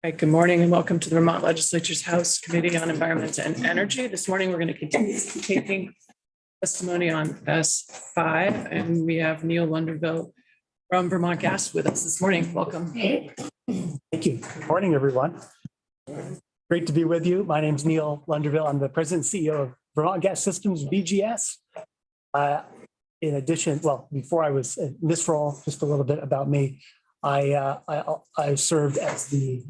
Right, good morning and welcome to the Vermont Legislature's House Committee on Environment and Energy. This morning, we're going to continue taking testimony on S5, and we have Neil Lunderville from Vermont Gas with us this morning. Welcome. Thank you. Good morning, everyone. Great to be with you. My name is Neil Lunderville. I'm the president and CEO of Vermont Gas Systems, VGS. In addition, well, before I was in this role, just a little bit about me. I served as the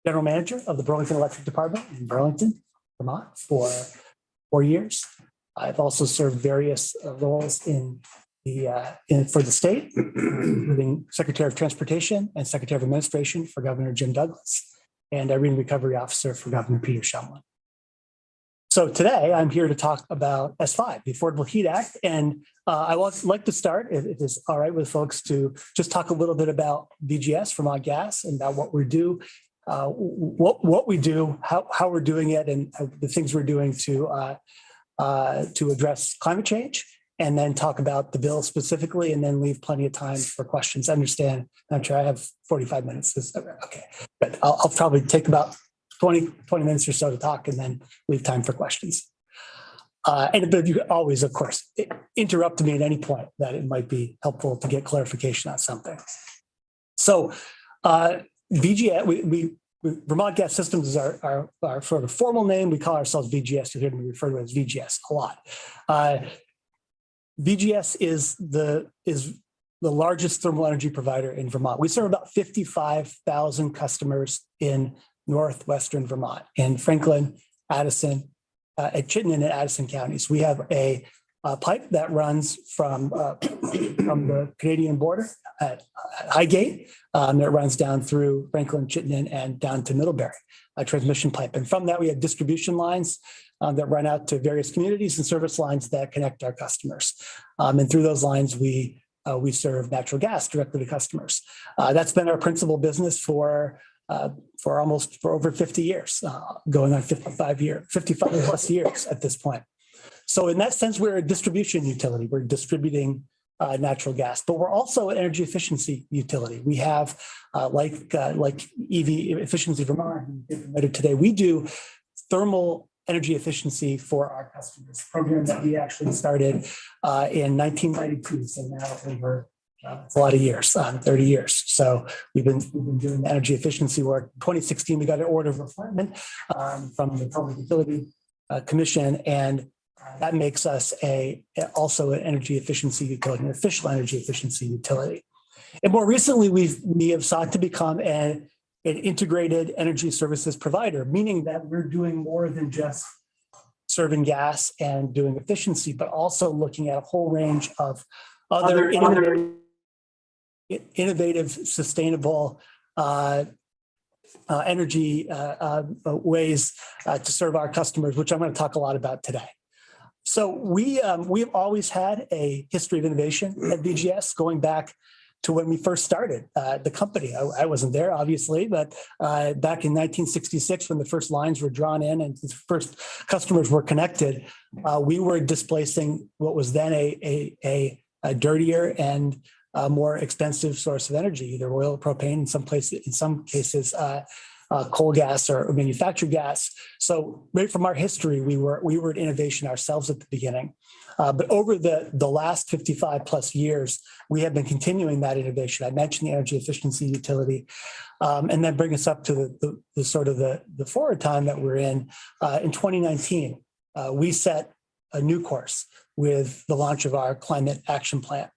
general manager of the Burlington Electric Department in Burlington, Vermont for 4 years. I've also served various roles for the state, including Secretary of Transportation and Secretary of Administration for Governor Jim Douglas, and Irene Recovery Officer for Governor Peter Shumlin. So today I'm here to talk about S5, the Affordable Heat Act, and I would like to start, if it's all right with folks, to just talk a little bit about VGS, Vermont Gas, and about what we do, what we do, how we're doing it, and the things we're doing to address climate change, and then talk about the bill specifically, and then leave plenty of time for questions. I understand. I'm sure I have 45 minutes. Okay, but I'll probably take about 20 minutes or so to talk and then leave time for questions. But you always, of course, interrupt me at any point that it might be helpful to get clarification on something. So VGS, Vermont Gas Systems is our sort of formal name. We call ourselves VGS. You'll hear me refer to it as VGS a lot. VGS is the largest thermal energy provider in Vermont. We serve about 55,000 customers in northwestern Vermont, in Franklin, Addison, at Chittenden and Addison counties. We have a pipe that runs from the Canadian border at Highgate that runs down through Franklin, Chittenden, and down to Middlebury, a transmission pipe. And from that, we have distribution lines that run out to various communities and service lines that connect our customers. And through those lines, we serve natural gas directly to customers. That's been our principal business for over 50 years, going on 55 plus years at this point. So in that sense, we're a distribution utility. We're distributing natural gas, but we're also an energy efficiency utility. We have, like EV Efficiency Vermont today, we do thermal energy efficiency for our customers, a program that we actually started in 1992. So now over it's a lot of years, 30 years. So we've been doing energy efficiency work. In 2016, we got an order of appointment from the Public Utility Commission, and that makes us also an energy efficiency utility, an official energy efficiency utility. And more recently, we have sought to become an integrated energy services provider, meaning that we're doing more than just serving gas and doing efficiency, but also looking at a whole range of other innovative, sustainable energy ways to serve our customers, which I'm going to talk a lot about today. So we've always had a history of innovation at VGS, going back to when we first started the company. I wasn't there, obviously, but back in 1966, when the first lines were drawn in and the first customers were connected, we were displacing what was then a dirtier and more expensive source of energy, either oil or propane, in some cases, coal gas or manufactured gas. So right from our history, we were an innovation ourselves at the beginning. But over the last 55 plus years, we have been continuing that innovation. I mentioned the energy efficiency utility, and then bring us up to the sort of the forward time that we're in. In 2019, we set a new course with the launch of our climate action plan.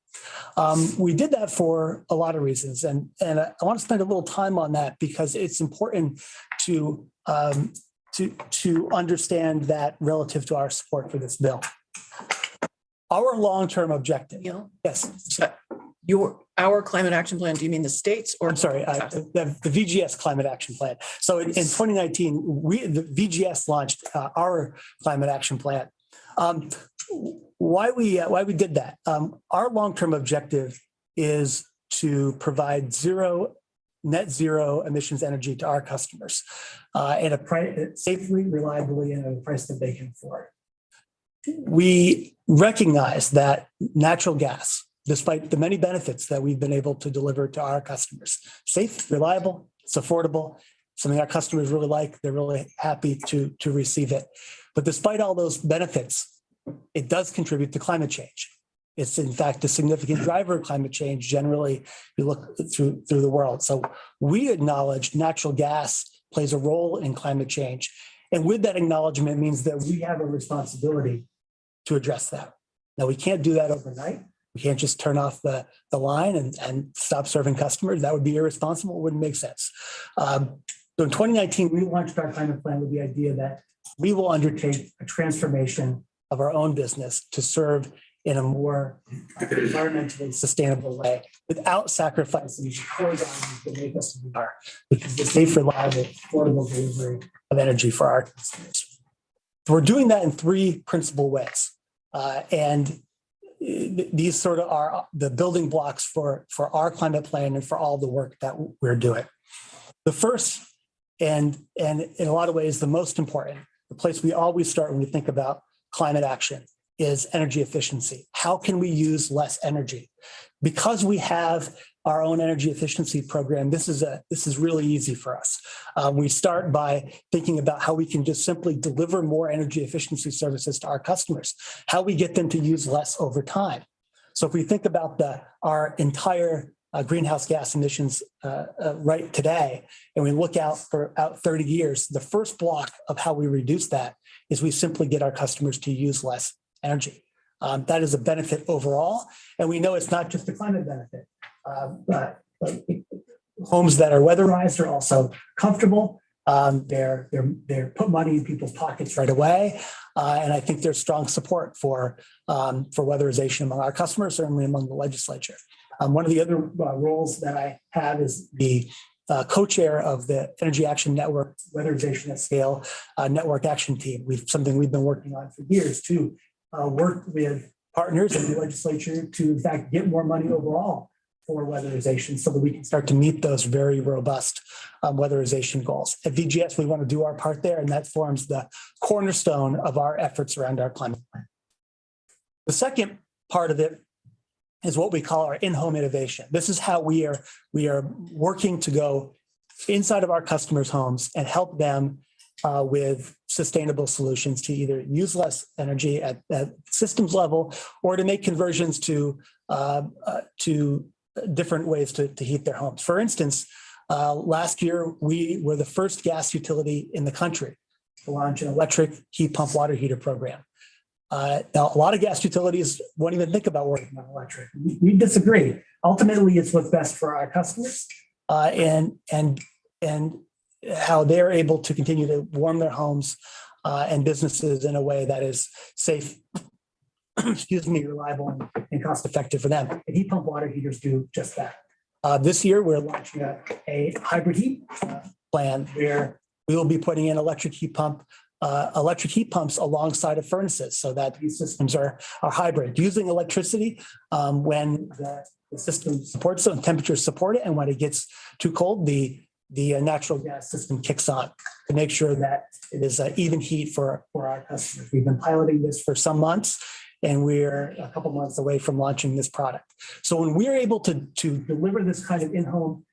We did that for a lot of reasons, and I want to spend a little time on that because it's important to understand that relative to our support for this bill. Our long-term objective. Neil? Yes. Our climate action plan, do you mean the states or? I'm sorry, the VGS climate action plan. So in 2019, the VGS launched our climate action plan. Why we did that? Our long-term objective is to provide net zero emissions energy to our customers at a price safely, reliably, and at a price that they can afford. We recognize that natural gas, despite the many benefits that we've been able to deliver to our customers, safe, reliable, It's affordable, something our customers really like. They're really happy to receive it. But despite all those benefits, it does contribute to climate change. It's in fact a significant driver of climate change. Generally, you look through the world. So we acknowledge natural gas plays a role in climate change. And with that acknowledgement means that we have a responsibility to address that. Now, we can't do that overnight. We can't just turn off the line and stop serving customers. That would be irresponsible. It wouldn't make sense. So in 2019, we launched our climate plan with the idea that we will undertake a transformation of our own business to serve in a more environmentally sustainable way without sacrificing the core values that make us who we are, which is the safe, reliable, affordable delivery of energy for our customers. So we're doing that in three principal ways. And these sort of are the building blocks for our climate plan and for all the work that we're doing. The first, and in a lot of ways, the most important, the place we always start when we think about climate action is energy efficiency. How can we use less energy? Because we have our own energy efficiency program, this is really easy for us. We start by thinking about how we can just simply deliver more energy efficiency services to our customers, how we get them to use less over time. So if we think about our entire greenhouse gas emissions right today, and we look out 30 years, the first block of how we reduce that is we simply get our customers to use less energy. That is a benefit overall. And we know it's not just a climate benefit. But homes that are weatherized are also comfortable. They're put money in people's pockets right away. And I think there's strong support for weatherization among our customers, certainly among the legislature. One of the other roles that I have is the co-chair of the Energy Action Network Weatherization at Scale Network Action Team. Something we've been working on for years to work with partners in the legislature to, in fact, get more money overall for weatherization so that we can start to meet those very robust weatherization goals. At VGS, we want to do our part there, and that forms the cornerstone of our efforts around our climate plan. The second part of it is what we call our in-home innovation. This is how we are working to go inside of our customers' homes and help them with sustainable solutions to either use less energy at systems level or to make conversions to different ways to heat their homes. For instance, last year, we were the first gas utility in the country to launch an electric heat pump water heater program. Now, a lot of gas utilities won't even think about working on electric. We disagree. Ultimately, it's what's best for our customers and how they're able to continue to warm their homes and businesses in a way that is safe, reliable and cost effective for them. And heat pump water heaters do just that. This year, we're launching a hybrid heat plan where we will be putting in electric heat pumps alongside of furnaces so that these systems are hybrid, using electricity when the system supports it and temperatures support it. And when it gets too cold, the natural gas system kicks on to make sure that it is even heat for our customers. We've been piloting this for some months, and we're a couple months away from launching this product. So when we're able to deliver this kind of in-home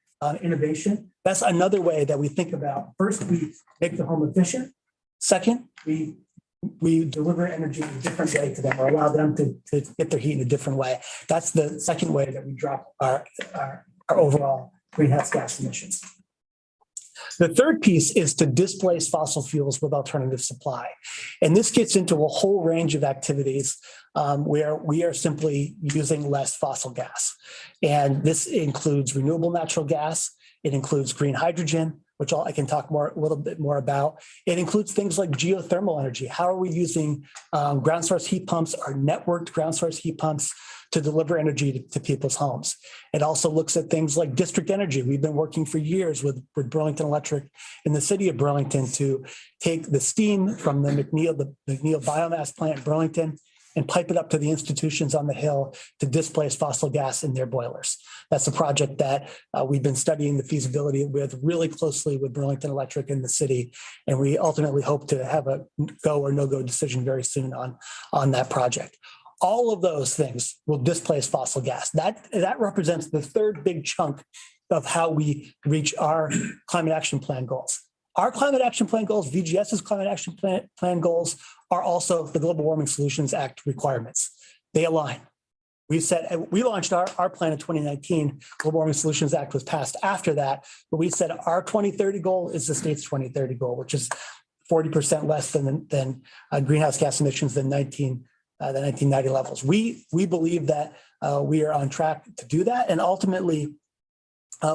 innovation, that's another way that we think about. First, we make the home efficient. Second, we deliver energy in a different way to them or allow them to get their heat in a different way. That's the second way that we drop our overall greenhouse gas emissions. The third piece is to displace fossil fuels with alternative supply. And this gets into a whole range of activities where we are simply using less fossil gas. And this includes renewable natural gas. It includes green hydrogen, which I can talk a little bit more about. It includes things like geothermal energy. How are we using ground source heat pumps or networked ground source heat pumps to deliver energy to people's homes? It also looks at things like district energy. We've been working for years with Burlington Electric in the city of Burlington to take the steam from the McNeil biomass plant in Burlington and pipe it up to the institutions on the Hill to displace fossil gas in their boilers. That's a project that we've been studying the feasibility with really closely with Burlington Electric in the city. And we ultimately hope to have a go or no-go decision very soon on that project. All of those things will displace fossil gas. That represents the third big chunk of how we reach our climate action plan goals. Our climate action plan goals, VGS's climate action plan goals, are also the Global Warming Solutions Act requirements. They align. We launched our plan in 2019. Global Warming Solutions Act was passed after that, but we said our 2030 goal is the state's 2030 goal, which is 40% less than greenhouse gas emissions than the 1990 levels. We believe that we are on track to do that, and ultimately,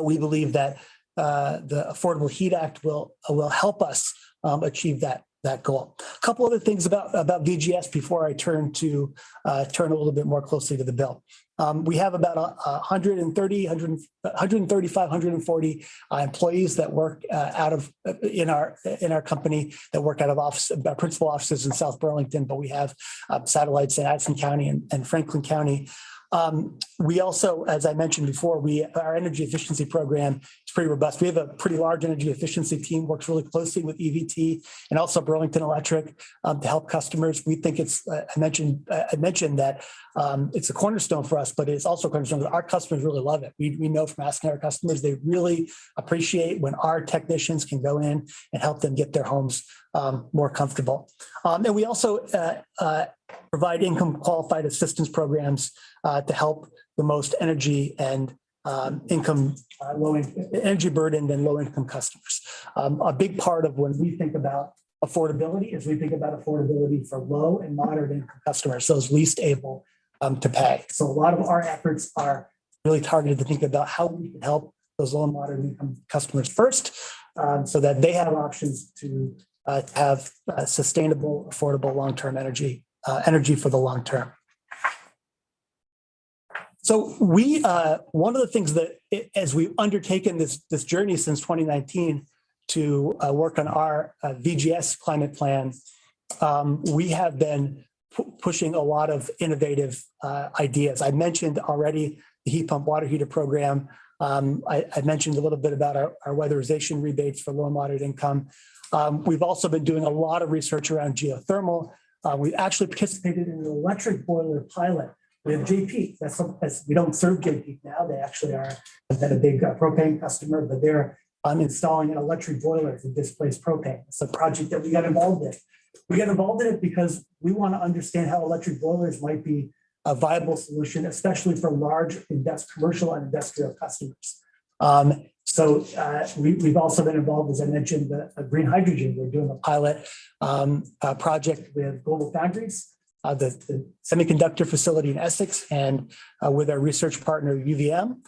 we believe that the Affordable Heat Act will help us achieve that goal. A couple other things about VGS before I turn a little bit more closely to the bill. We have about 140 employees that work in our company that work out of principal offices in South Burlington, but we have satellites in Addison County and Franklin County. We also, as I mentioned before, our energy efficiency program is pretty robust. We have a pretty large energy efficiency team, works really closely with EVT and also Burlington Electric to help customers. We think I mentioned that it's a cornerstone for us, but it's also a cornerstone that our customers really love it. We know from asking our customers, they really appreciate when our technicians can go in and help them get their homes more comfortable. And we also provide income qualified assistance programs to help the most energy and energy burdened and low income customers. A big part of when we think about affordability is we think about affordability for low and moderate income customers, those least able to pay. So a lot of our efforts are really targeted to think about how we can help those low and moderate income customers first, so that they have options to have sustainable, affordable, long-term energy for the long term. So one of the things that, as we've undertaken this journey since 2019 to work on our VGS climate plan, we have been pushing a lot of innovative ideas. I mentioned already the heat pump water heater program. I mentioned a little bit about our weatherization rebates for low and moderate income. We've also been doing a lot of research around geothermal. We actually participated in an electric boiler pilot with JP. We don't serve JP now. They actually have been a big propane customer, but they're installing an electric boiler to displace propane. It's a project that we got involved in. We got involved in it because we want to understand how electric boilers might be a viable solution, especially for large commercial and industrial customers. So we've also been involved, as I mentioned, the green hydrogen. We're doing a pilot project with Global Foundries, the semiconductor facility in Essex, and with our research partner UVM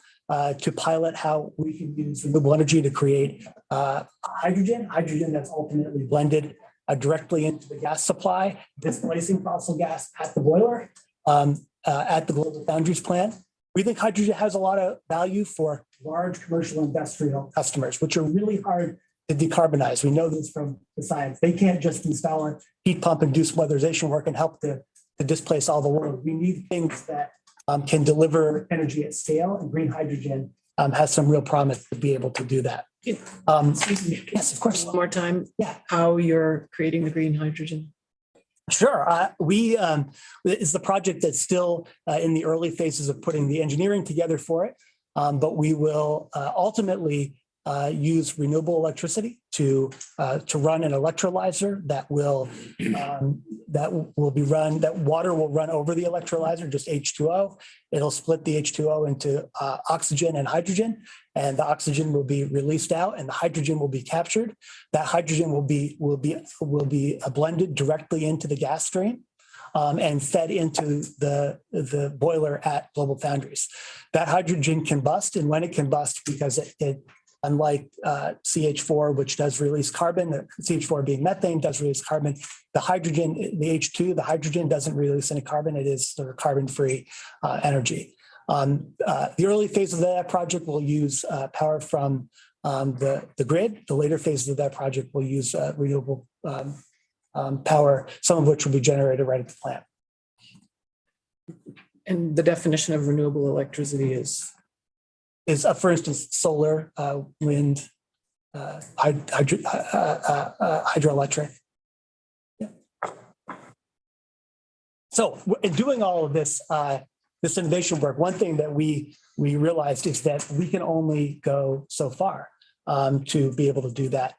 to pilot how we can use renewable energy to create hydrogen that's ultimately blended directly into the gas supply, displacing fossil gas at the boiler at the Global Foundries plant. We think hydrogen has a lot of value for large commercial industrial customers, which are really hard to decarbonize. We know this from the science. They can't just install a heat pump and do some weatherization work and help to displace all the load. We need things that can deliver energy at scale, and green hydrogen has some real promise to be able to do that. Excuse me. Yes, of course. One more time. Yeah. How you're creating the green hydrogen? Sure. It's the project that's still in the early phases of putting the engineering together for it, but we will ultimately use renewable electricity to run an electrolyzer that water will run over the electrolyzer, just H2O. It'll split the H2O into oxygen and hydrogen, and the oxygen will be released out, and the hydrogen will be captured. That hydrogen will be blended directly into the gas stream and fed into the boiler at Global Foundries. That hydrogen combusts, and when it combusts, because it unlike CH4, which does release carbon, CH4 being methane does release carbon, the hydrogen, the H2, the hydrogen doesn't release any carbon. It is sort of carbon-free energy. The early phases of that project will use power from the grid. The later phases of that project will use renewable power, some of which will be generated right at the plant. And the definition of renewable electricity is, for instance, solar, wind, hydroelectric. Yeah. So in doing all of this, this innovation work, one thing that we realized is that we can only go so far to be able to do that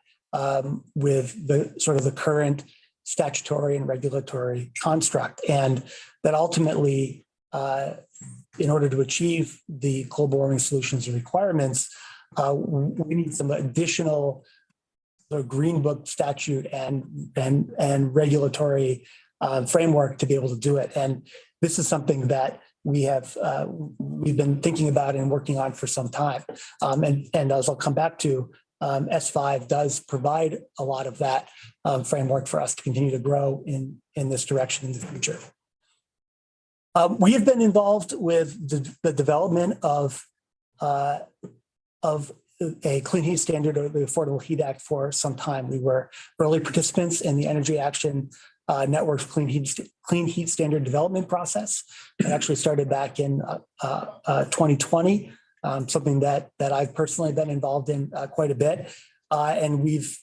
with the sort of the current statutory and regulatory construct. And that ultimately, in order to achieve the global warming solutions and requirements, we need some additional green book statute and regulatory framework to be able to do it. And this is something that we've been thinking about and working on for some time. And as I'll come back to, S5 does provide a lot of that framework for us to continue to grow in this direction in the future. We have been involved with the development of a clean heat standard or the Affordable Heat Act for some time. We were early participants in the Energy Action Network's clean heat standard development process. It actually started back in 2020, something that I've personally been involved in quite a bit. And we've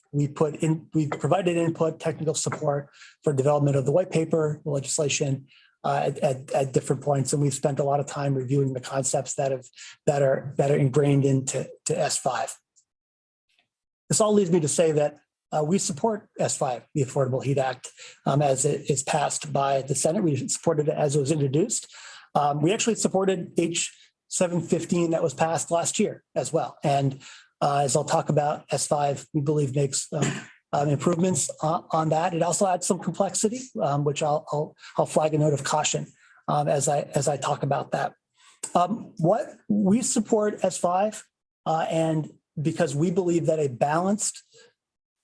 provided input, technical support for development of the white paper, the legislation at different points, and we've spent a lot of time reviewing the concepts that are ingrained into S5. This all leads me to say that we support S5, the Affordable Heat Act, as it is passed by the Senate. We supported it as it was introduced. We actually supported H715 that was passed last year as well. And as I'll talk about, S5, we believe makes improvements on that. It also adds some complexity, which I'll flag a note of caution as I talk about that. What we support S5, and because we believe that a balanced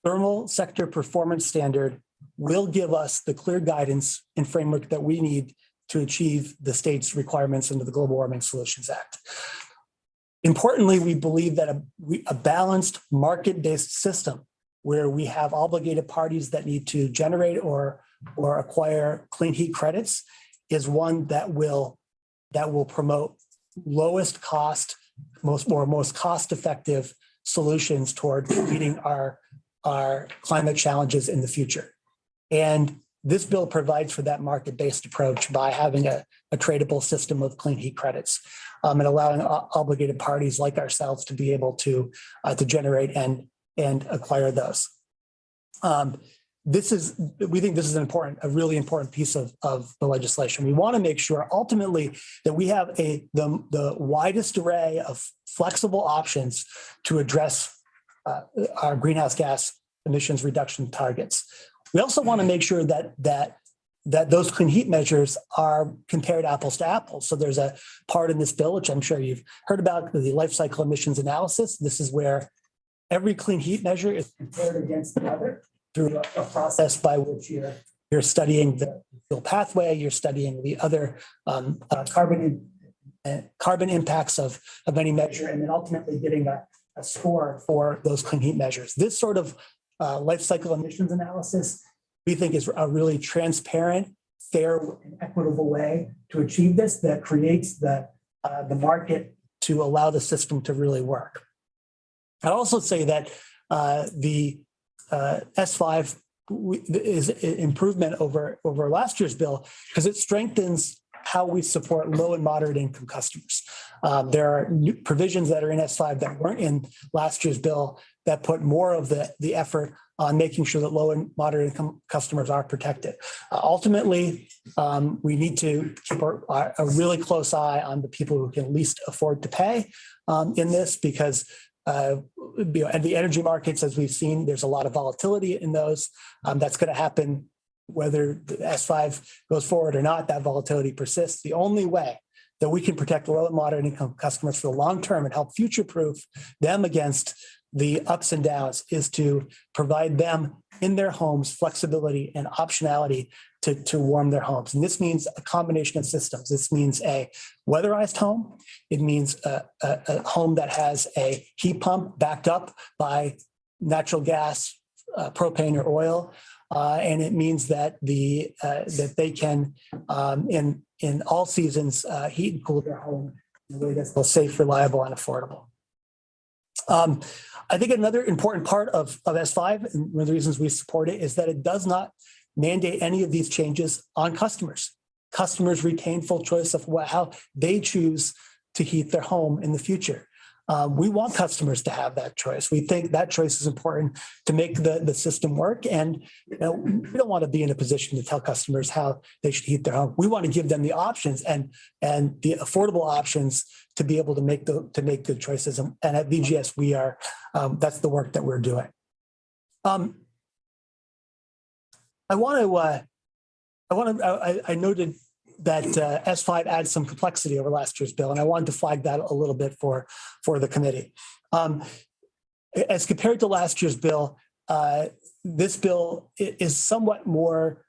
thermal sector performance standard will give us the clear guidance and framework that we need to achieve the state's requirements under the Global Warming Solutions Act. Importantly, we believe that a balanced market-based system where we have obligated parties that need to generate or acquire clean heat credits is one that will promote lowest cost, most cost-effective solutions toward meeting our climate challenges in the future. And this bill provides for that market-based approach by having a tradable system of clean heat credits and allowing obligated parties like ourselves to be able to generate and acquire those. We think this is a really important piece of the legislation. We want to make sure ultimately that we have the widest array of flexible options to address our greenhouse gas emissions reduction targets. We also want to make sure that those clean heat measures are compared apples to apples. So there's a part in this bill, which I'm sure you've heard about, the life cycle emissions analysis. This is where every clean heat measure is compared against the other through a process by which you're studying the fuel pathway, you're studying the other carbon impacts of any measure, and then ultimately getting a score for those clean heat measures. This sort of life cycle emissions analysis, we think, is a really transparent, fair, and equitable way to achieve this that creates the market to allow the system to really work. I'd also say that the S5 is an improvement over last year's bill because it strengthens how we support low and moderate income customers. There are new provisions that are in S5 that weren't in last year's bill that put more of the effort on making sure that low and moderate income customers are protected. Ultimately, we need to keep a really close eye on the people who can least afford to pay in this because and the energy markets, as we've seen, there's a lot of volatility in those. That's going to happen whether the S5 goes forward or not. That volatility persists. The only way that we can protect low and moderate income customers for the long term and help future-proof them against the ups and downs is to provide them in their homes flexibility and optionality to warm their homes. And this means a combination of systems. This means a weatherized home. It means a home that has a heat pump backed up by natural gas, propane, or oil. And it means that that they can, in all seasons, heat and cool their home in a way that's both safe, reliable, and affordable. I think another important part of S5, and one of the reasons we support it, is that it does not mandate any of these changes on customers. customers retain full choice of how they choose to heat their home in the future. We want customers to have that choice. We think that choice is important to make the system work. And we don't want to be in a position to tell customers how they should heat their home. We want to give them the options and the affordable options to be able to make good choices. And at VGS, we are that's the work that we're doing. I noted that S5 adds some complexity over last year's bill, and I wanted to flag that a little bit for the committee. As compared to last year's bill, this bill is somewhat more,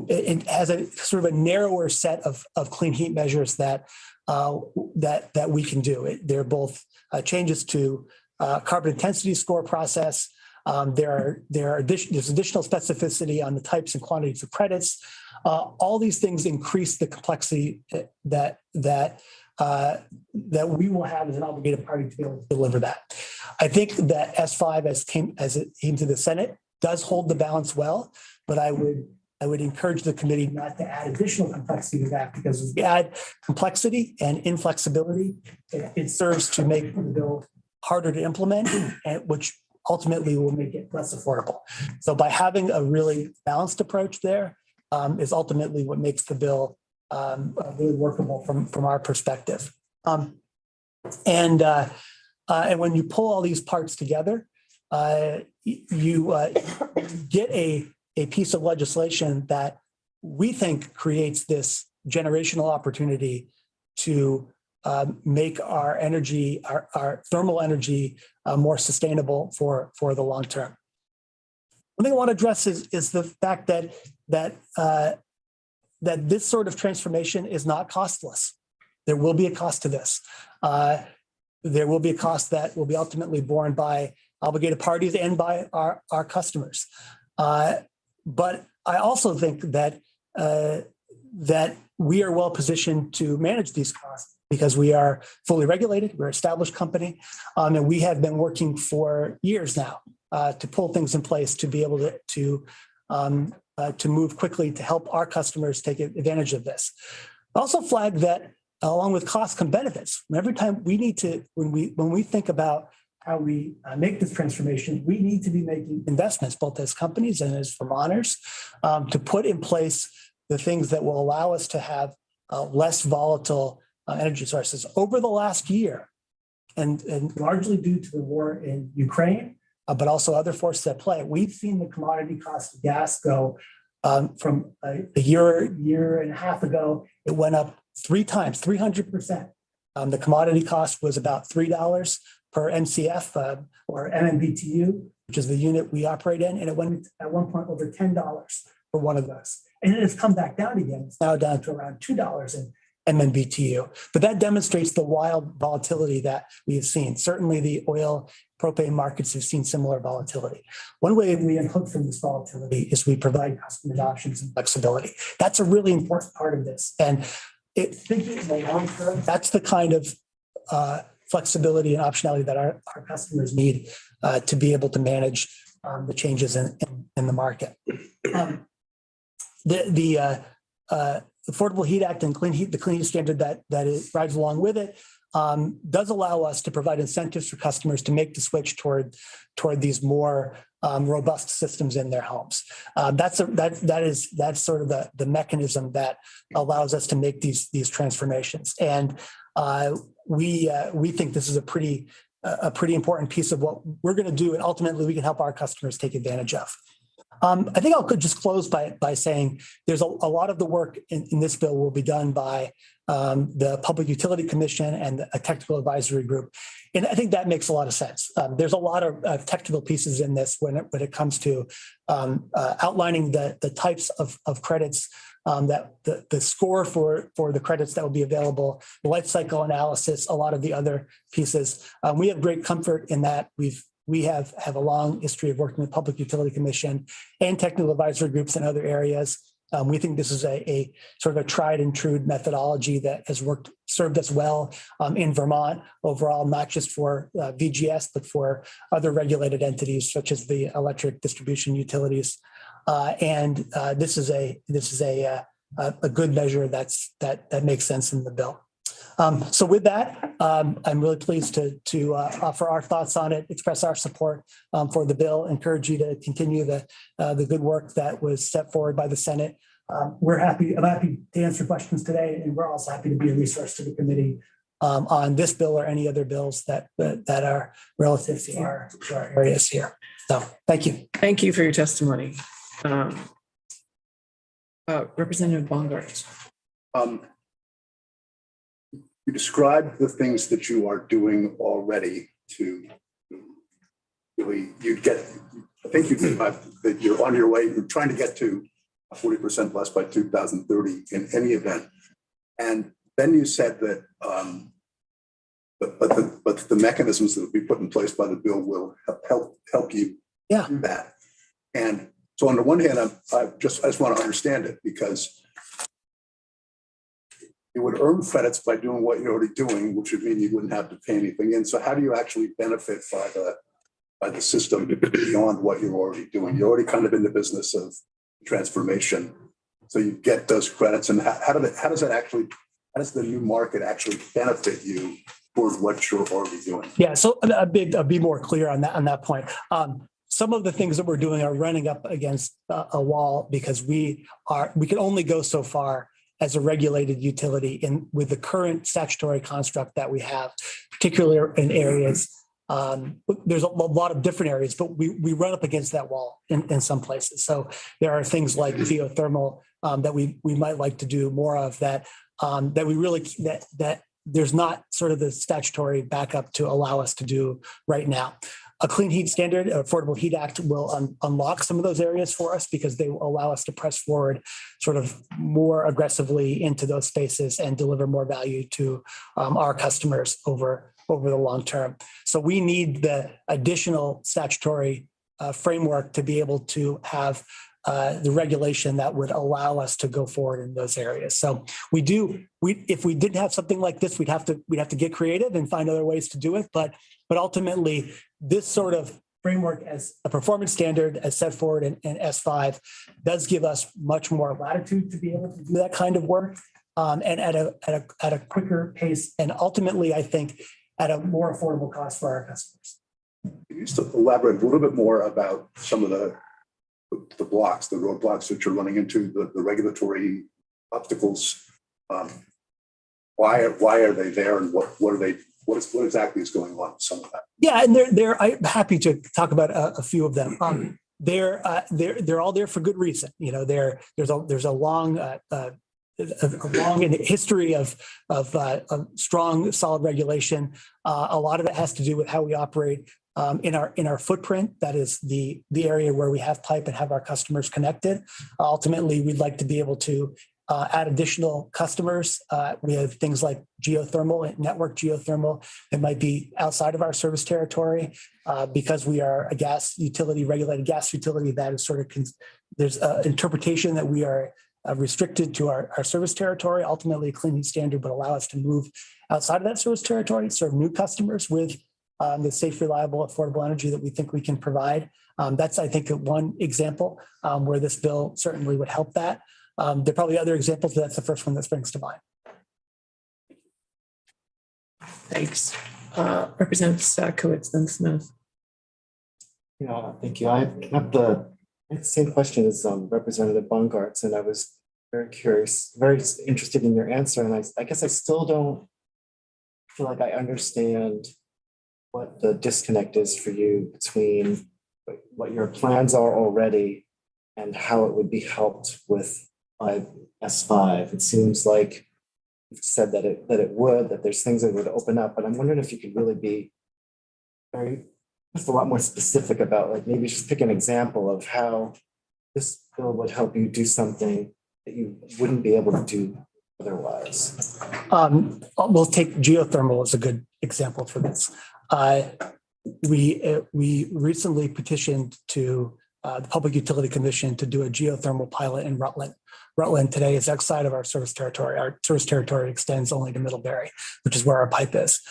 it has a sort of a narrower set of clean heat measures that we can do. They're both changes to carbon intensity score process. There's additional specificity on the types and quantities of credits. All these things increase the complexity that we will have as an obligated party to be able to deliver that. I think that S5 as it came to the Senate does hold the balance well, but I would encourage the committee not to add additional complexity to that, because if we add complexity and inflexibility, it serves to make the bill harder to implement, and which ultimately will make it less affordable. So by having a really balanced approach there is ultimately what makes the bill really workable from our perspective. And when you pull all these parts together, you get a piece of legislation that we think creates this generational opportunity to make our energy, our thermal energy, more sustainable for the long term. One thing I want to address is the fact that this sort of transformation is not costless. There will be a cost to this. There will be a cost that will be ultimately borne by obligated parties and by our customers. But I also think that we are well positioned to manage these costs because we are fully regulated, we're an established company, and we have been working for years now to pull things in place to be able to move quickly to help our customers take advantage of this. Also flag that along with costs come benefits. Every time we need to, when we think about how we make this transformation, we need to be making investments, both as companies and as Vermonters, to put in place the things that will allow us to have less volatile energy sources. Over the last year, and largely due to the war in Ukraine, but also other forces at play, we've seen the commodity cost of gas go from a year and a half ago, it went up 3 times, 300%. The commodity cost was about $3 per MCF or MMBTU, which is the unit we operate in, and it went at one point over $10 for one of those. And it has come back down again. It's now down to around $2 in MMBTU. But that demonstrates the wild volatility that we have seen. Certainly the oil propane markets have seen similar volatility. One way we unhook from this volatility is we provide customers options and flexibility. That's a really important part of this. And thinking in the long term, that's the kind of flexibility and optionality that our customers need to be able to manage the changes in the market. The Affordable Heat Act and the Clean Heat Standard that it rides along with it does allow us to provide incentives for customers to make the switch toward these more robust systems in their homes. That's sort of the mechanism that allows us to make these transformations. And we think this is a pretty important piece of what we're going to do, and ultimately we can help our customers take advantage of. I think I'll just close by saying there's a lot of the work in this bill will be done by the Public Utility Commission and a technical advisory group. And I think that makes a lot of sense. There's a lot of technical pieces in this when it comes to outlining the types of credits, that the score for the credits that will be available, the life cycle analysis, a lot of the other pieces. We have great comfort in that. We have a long history of working with Public Utility Commission and technical advisory groups in other areas. We think this is a sort of a tried and true methodology that has served us well in Vermont overall, not just for VGS, but for other regulated entities such as the electric distribution utilities. This is a a good measure that makes sense in the bill. So with that, I'm really pleased to offer our thoughts on it, express our support for the bill, encourage you to continue the good work that was set forward by the Senate. I'm happy to answer questions today, and we're also happy to be a resource to the committee on this bill or any other bills that are relative to our areas here. So thank you. Thank you for your testimony. Representative Bongard. You described the things that you are doing already to really, I think that you're on your way, you're trying to get to 40% less by 2030 in any event. And then you said that, but the mechanisms that will be put in place by the bill will help you do that. And so on the one hand, I just want to understand it, because you would earn credits by doing what you're already doing, which would mean you wouldn't have to pay anything in. So how do you actually benefit by the system beyond what you're already doing? You're already kind of in the business of transformation, so you get those credits. And how does the new market actually benefit you towards what you're already doing? Yeah, so I'll be more clear on that point. Some of the things that we're doing are running up against a wall, because we can only go so far as a regulated utility with the current statutory construct that we have, particularly in areas. There's a lot of different areas, but we run up against that wall in some places. So there are things like geothermal that we might like to do more of, that there's not sort of the statutory backup to allow us to do right now. A Clean Heat Standard, Affordable Heat Act, will unlock some of those areas for us, because they will allow us to press forward sort of more aggressively into those spaces and deliver more value to our customers over the long term. So we need the additional statutory framework to be able to have the regulation that would allow us to go forward in those areas. So if we didn't have something like this, we'd have to get creative and find other ways to do it. But ultimately, this sort of framework as a performance standard as set forward in S5 does give us much more latitude to be able to do that kind of work, and at a quicker pace, and ultimately, I think, at a more affordable cost for our customers. Can you just elaborate a little bit more about some of the roadblocks that you're running into, the regulatory obstacles? Why are they there, and what exactly is going on with some of that? Yeah, and I'm happy to talk about a few of them. They're all there for good reason. You know, there's a long history of strong, solid regulation. A lot of it has to do with how we operate in our footprint. That is the area where we have pipe and have our customers connected. Ultimately, we'd like to be able to add additional customers. We have things like geothermal, network geothermal, that might be outside of our service territory, because we are a gas utility, regulated gas utility. That is sort of there's an interpretation that we are restricted to our service territory. Ultimately, a Clean Heat Standard would allow us to move outside of that service territory, serve new customers with the safe, reliable, affordable energy that we think we can provide. That's, I think, one example where this bill certainly would help that. There are probably other examples, but that's the first one that springs to mind. Thanks. Representative Sakowicz, then Smith. Yeah, thank you. I have the same question as Representative Bungart's, and I was very curious, very interested in your answer. And I guess I still don't feel like I understand what the disconnect is for you between what your plans are already and how it would be helped with S5. It seems like you've said that it would, that there's things that would open up, but I'm wondering if you could really be just a lot more specific about, like, maybe just pick an example of how this bill would help you do something that you wouldn't be able to do otherwise. We'll take geothermal as a good example for this. We recently petitioned to the Public Utility Commission to do a geothermal pilot in Rutland. Rutland today is outside of our service territory. Our service territory extends only to Middlebury, which is where our pipe is.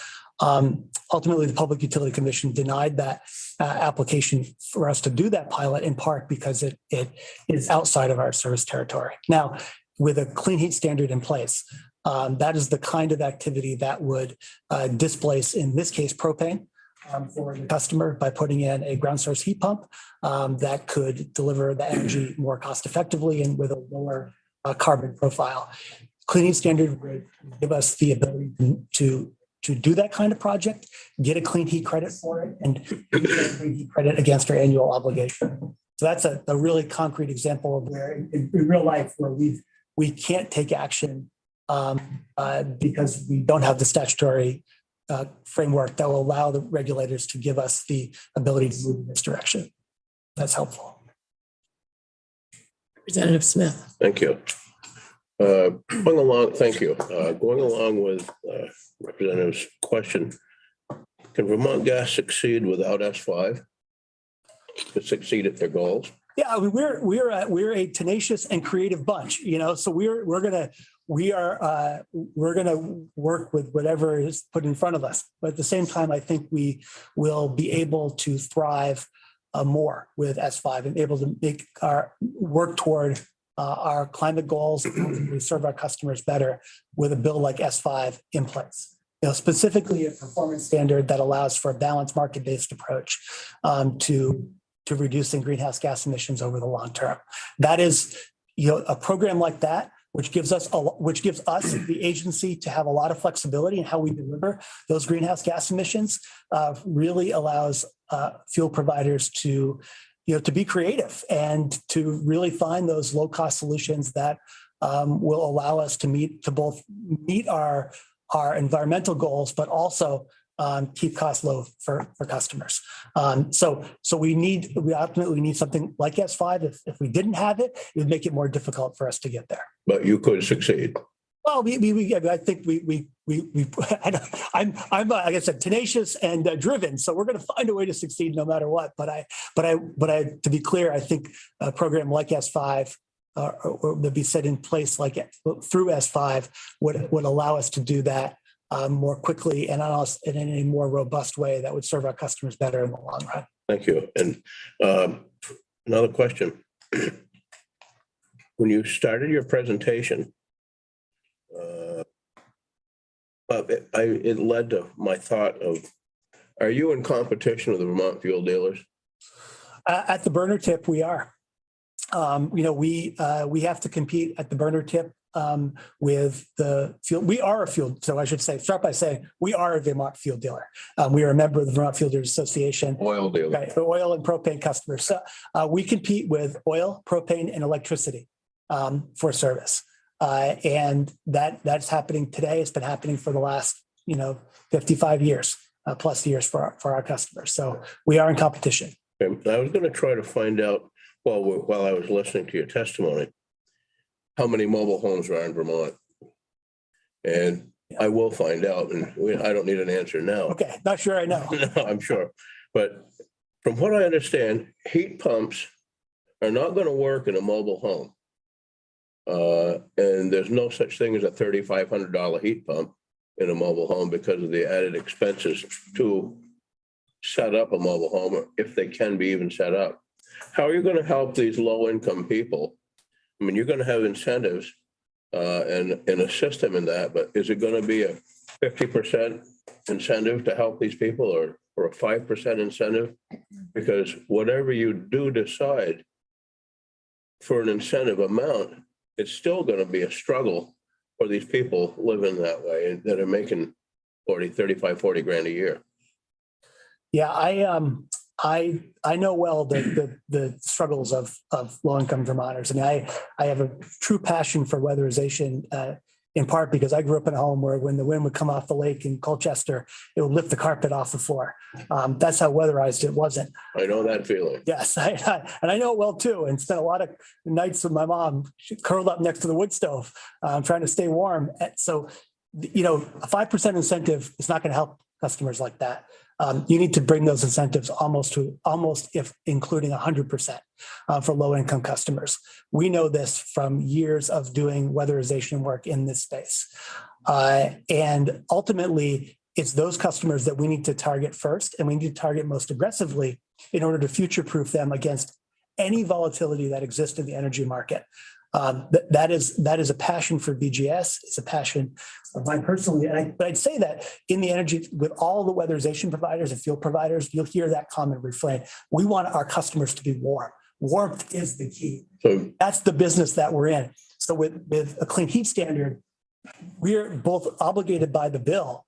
Ultimately, the Public Utility Commission denied that application for us to do that pilot, in part because it is outside of our service territory. Now, with a clean heat standard in place. That is the kind of activity that would displace, in this case, propane for the customer by putting in a ground source heat pump that could deliver the energy more cost effectively and with a lower carbon profile. Clean heat standard would give us the ability to do that kind of project, get a clean heat credit for it, and use that clean heat credit against our annual obligation. So that's a really concrete example of where in real life where we can't take action because we don't have the statutory framework that will allow the regulators to give us the ability to move in this direction. That's helpful. Representative Smith. Thank you. Going along, thank you. Going along with Representative's question, can Vermont Gas succeed without S5 to succeed at their goals? Yeah, I mean, we're a tenacious and creative bunch, so we're gonna work with whatever is put in front of us. But at the same time, I think we will be able to thrive more with S5 and able to make our work toward our climate goals and we serve our customers better with a bill like S5 in place. Specifically a performance standard that allows for a balanced market-based approach to reducing greenhouse gas emissions over the long term. That is, a program like that, which gives us the agency to have a lot of flexibility in how we deliver those greenhouse gas emissions, really allows fuel providers to be creative and to really find those low-cost solutions that will allow us to both meet our environmental goals, but also keep costs low for customers. So we ultimately need something like S5. If we didn't have it, it would make it more difficult for us to get there. But you could succeed. Well, I think I'm like I said, tenacious and driven. So we're going to find a way to succeed no matter what. But to be clear, I think a program like S5 or to be set in place through S5 would allow us to do that more quickly and in a more robust way that would serve our customers better in the long run. Thank you. And another question. When you started your presentation, it led to my thought of, are you in competition with the Vermont fuel dealers? At the burner tip, we are. We have to compete at the burner tip with the fuel. We are a fuel. So I should start by saying we are a Vermont fuel dealer. We are a member of the Vermont Fuel Dealers Association. Oil dealer. Right, for oil and propane customers. So we compete with oil, propane, and electricity for service. And that's happening today. It's been happening for the last, 55 years, plus years for our customers. So we are in competition. Okay. I was going to try to find out while I was listening to your testimony, how many mobile homes are in Vermont. And I will find out, and I don't need an answer now. Okay, not sure I know. No, I'm sure. But from what I understand, heat pumps are not going to work in a mobile home. And there's no such thing as a $3,500 heat pump in a mobile home because of the added expenses to set up a mobile home, if they can be even set up. How are you going to help these low-income people? I mean, you're going to have incentives and a system in that, but is it going to be a 50% incentive to help these people or a 5% incentive? Because whatever you do decide for an incentive amount, it's still going to be a struggle for these people living that way that are making 40 grand a year. Yeah, I know well the struggles of low-income Vermonters. I mean, I have a true passion for weatherization, in part because I grew up in a home where when the wind would come off the lake in Colchester, it would lift the carpet off the floor. That's how weatherized it wasn't. I know that feeling. Yes, and I know it well too, and spent a lot of nights with my mom curled up next to the wood stove, trying to stay warm. So, a 5% incentive is not going to help customers like that. You need to bring those incentives almost if including 100% for low-income customers. We know this from years of doing weatherization work in this space. And ultimately, it's those customers that we need to target first, and we need to target most aggressively in order to future-proof them against any volatility that exists in the energy market. That is a passion for BGS. It's a passion of mine personally. But I'd say that in the energy, with all the weatherization providers and field providers, you'll hear that common refrain. We want our customers to be warm. Warmth is the key. So That's the business that we're in. So with a clean heat standard, we're both obligated by the bill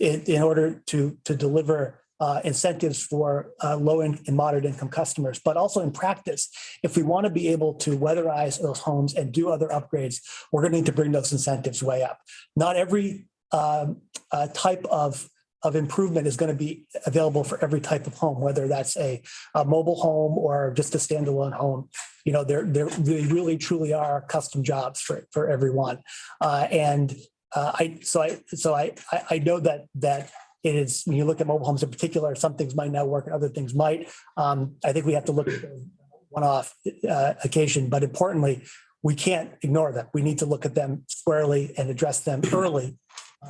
in order to deliver incentives for low and moderate income customers, but also in practice, if we want to be able to weatherize those homes and do other upgrades, we're going to need to bring those incentives way up. Not every type of improvement is going to be available for every type of home, whether that's a mobile home or just a standalone home. You know, they really truly are custom jobs for everyone. I know that it is, when you look at mobile homes in particular, some things might not work and other things might. I think we have to look at the one-off occasion, but importantly, we can't ignore them. We need to look at them squarely and address them early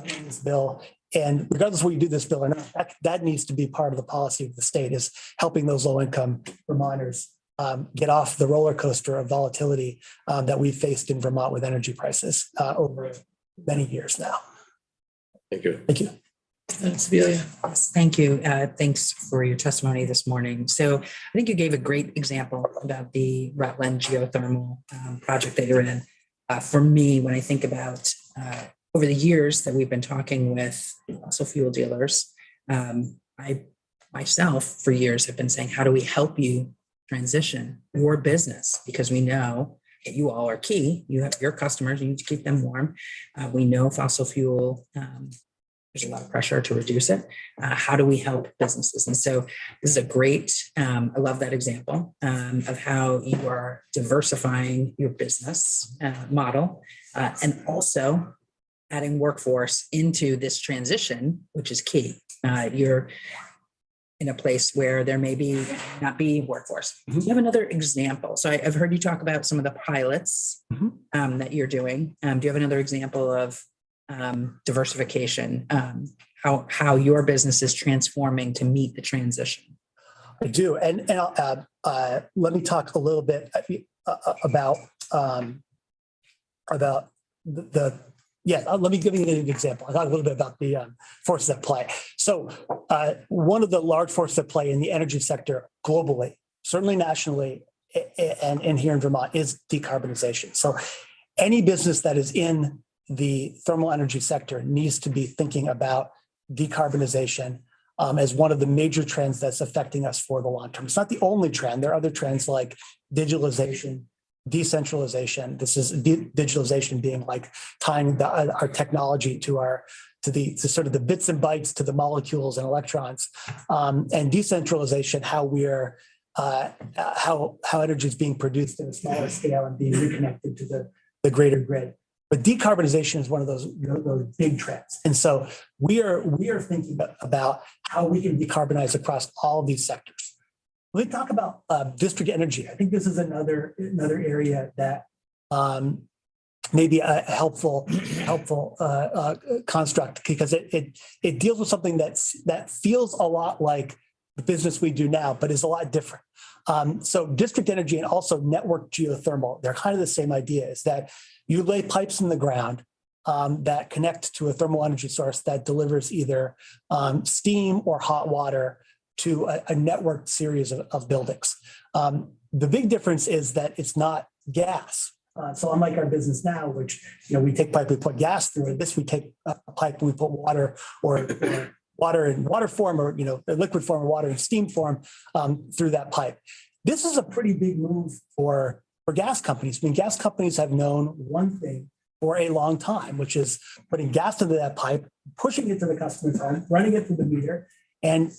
in this bill. And regardless of what you do this bill or not, that needs to be part of the policy of the state, is helping those low-income Vermonters get off the roller coaster of volatility that we've faced in Vermont with energy prices over many years now. thank you. Thank you. Sibilia. Yes, thank you. Thanks for your testimony this morning. So I think you gave a great example about the Rutland geothermal project that you're in. For me, when I think about over the years that we've been talking with fossil fuel dealers, I myself for years have been saying, how do we help you transition your business? Because we know that you all are key. You have your customers, you need to keep them warm. We know fossil fuel, there's a lot of pressure to reduce it. How do we help businesses? And so this is a great, I love that example of how you are diversifying your business model and also adding workforce into this transition, which is key. You're in a place where there may be not be workforce. You have another example. So I've heard you talk about some of the pilots that you're doing. Do you have another example of diversification, how your business is transforming to meet the transition? I do. And let me talk a little bit about let me give you an example. I'll talk a little bit about the forces at play. So one of the large forces at play in the energy sector globally, certainly nationally, and here in Vermont, is decarbonization. So any business that is in the thermal energy sector needs to be thinking about decarbonization as one of the major trends that's affecting us for the long term. It's not the only trend. There are other trends like digitalization, decentralization. This is digitalization being like tying our technology to sort of the bits and bytes to the molecules and electrons, and decentralization, how energy is being produced in a smaller scale and being reconnected to the greater grid. But decarbonization is one of those big trends. And so we are thinking about how we can decarbonize across all of these sectors. Let me talk about district energy. I think this is another area that may be a helpful construct, because it deals with something that feels a lot like the business we do now, but is a lot different. So district energy and also network geothermal, they're kind of the same idea, is that you lay pipes in the ground that connect to a thermal energy source that delivers either steam or hot water to a networked series of buildings. The big difference is that it's not gas. So unlike our business now, which we take pipe, we put gas through it. This we take a pipe, we put water or water in water form, or a liquid form, or water in steam form through that pipe. This is a pretty big move for gas companies. I mean, gas companies have known one thing for a long time, which is putting gas into that pipe, pushing it to the customer's home, running it through the meter, and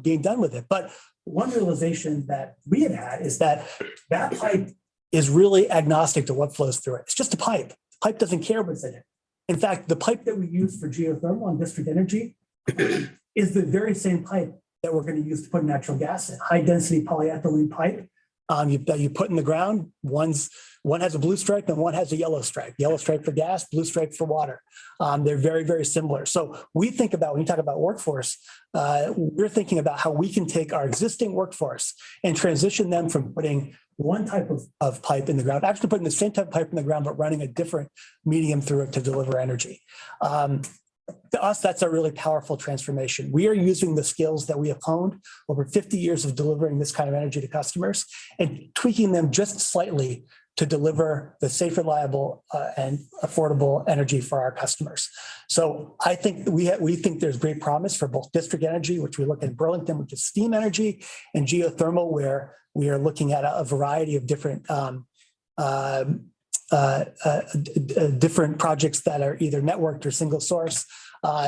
being done with it. But one realization that we had is that pipe is really agnostic to what flows through it. It's just a pipe. The pipe doesn't care what's in it. In fact, the pipe that we use for geothermal and district energy is the very same pipe that we're going to use to put natural gas in. High density polyethylene pipe you put in the ground. One has a blue stripe and one has a yellow stripe. Yellow stripe for gas, blue stripe for water. They're very, very similar. So we think about, when you talk about workforce, we're thinking about how we can take our existing workforce and transition them from putting one type of pipe in the ground, actually putting the same type of pipe in the ground, but running a different medium through it to deliver energy. To us, that's a really powerful transformation. We are using the skills that we have honed over 50 years of delivering this kind of energy to customers and tweaking them just slightly to deliver the safe, reliable, and affordable energy for our customers. So I think we think there's great promise for both district energy, which we look at Burlington, which is steam energy, and geothermal, where we are looking at a variety of different different projects that are either networked or single source.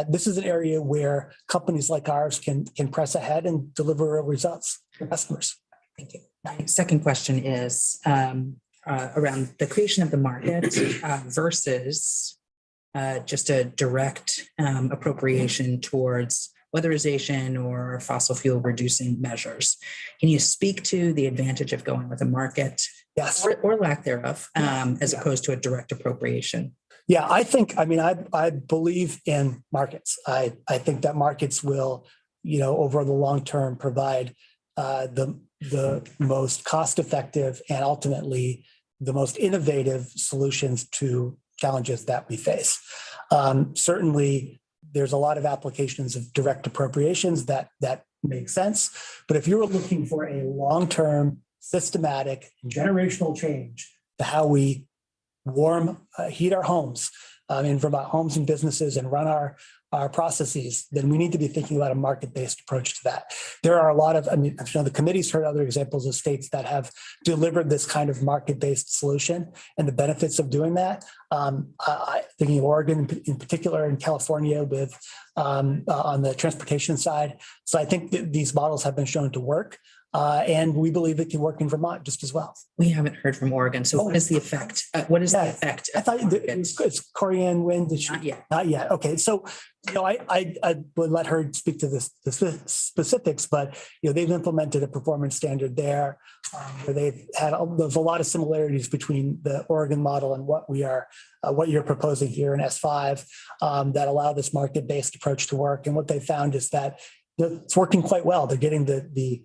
This is an area where companies like ours can press ahead and deliver real results for customers. Thank you. My second question is around the creation of the market versus just a direct appropriation towards weatherization or fossil fuel reducing measures. Can you speak to the advantage of going with a market? Yes. Or lack thereof, as opposed to a direct appropriation? Yeah, I believe in markets. I think that markets will, over the long term, provide the most cost-effective and ultimately the most innovative solutions to challenges that we face. Certainly, there's a lot of applications of direct appropriations that make sense. But if you're looking for a long-term, systematic, generational change to how we heat our homes in Vermont, homes and businesses, and run our processes, then we need to be thinking about a market-based approach to that. There are a lot of, I'm sure the committee's heard other examples of states that have delivered this kind of market-based solution and the benefits of doing that. Thinking of Oregon in particular, and California with on the transportation side. So I think that these models have been shown to work. And we believe it can work in Vermont just as well. We haven't heard from Oregon. So what is the effect? What is the effect? I thought it's Corianne Wynn. Not yet. Not yet. Okay. So, I would let her speak to the specifics, but, they've implemented a performance standard there where there's a lot of similarities between the Oregon model and what you're proposing here in S5 that allow this market-based approach to work. And what they found is that it's working quite well. They're getting the